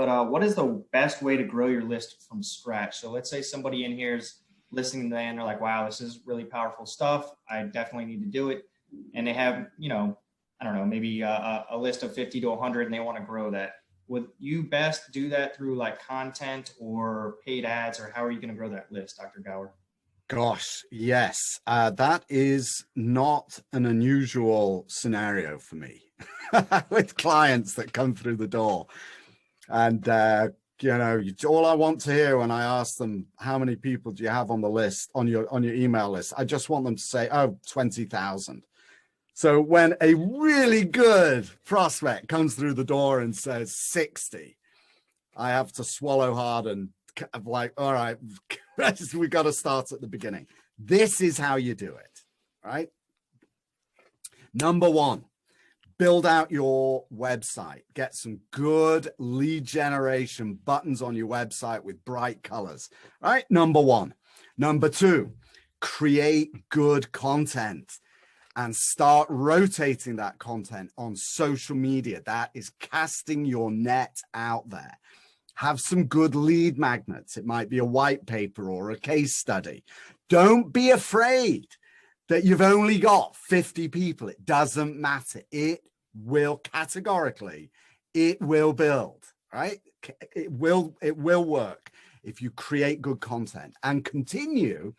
But what is the best way to grow your list from scratch? So let's say somebody in here is listening to that and they're like, wow, this is really powerful stuff. I definitely need to do it. And they have, I don't know, maybe a list of 50 to 100 and they want to grow that. Would you best do that through like content or paid ads, or how are you going to grow that list, Dr. Gower? Gosh, yes, that is not an unusual scenario for me with clients that come through the door. And, all I want to hear when I ask them, how many people do you have on the list, on your email list? I just want them to say, oh, 20,000. So when a really good prospect comes through the door and says 60, I have to swallow hard and like, all right, we got to start at the beginning. This is how you do it, right? Number one, build out your website. Get some good lead generation buttons on your website with bright colors, right? Number one. Number two, create good content and start rotating that content on social media. That is casting your net out there. Have some good lead magnets. It might be a white paper or a case study. Don't be afraid that you've only got 50 people. It doesn't matter. It will categorically, it will build, right? It will work if you create good content and continue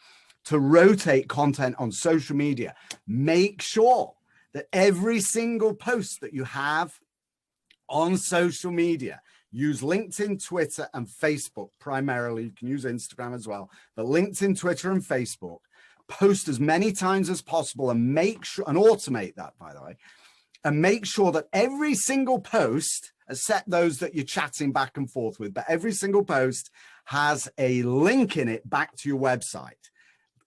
to rotate content on social media. Make sure that every single post that you have on social media, use LinkedIn, Twitter, and Facebook primarily. You can use Instagram as well, but LinkedIn, Twitter, and Facebook, post as many times as possible and make sure, and automate that, by the way, and make sure that every single post, except those that you're chatting back and forth with, but every single post has a link in it back to your website.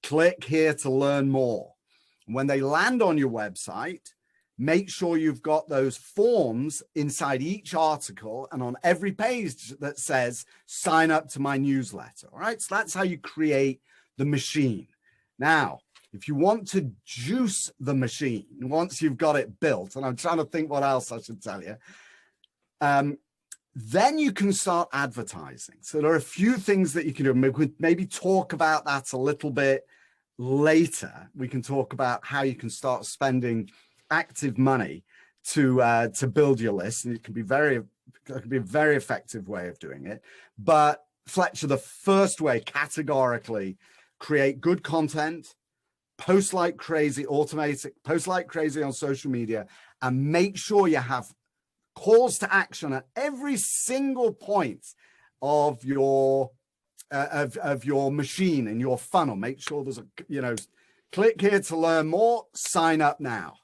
Click here to learn more. When they land on your website, make sure you've got those forms inside each article and on every page that says, sign up to my newsletter. All right, so that's how you create the machine. Now, if you want to juice the machine, once you've got it built, and I'm trying to think what else I should tell you, then you can start advertising. So there are a few things that you can do. We could maybe talk about that a little bit later. We can talk about how you can start spending active money to build your list, and it can be a very effective way of doing it. But Fletcher, the first way, categorically, create good content, post like crazy, post like crazy on social media, and make sure you have calls to action at every single point of your machine and your funnel. Make sure there's a, click here to learn more, sign up now.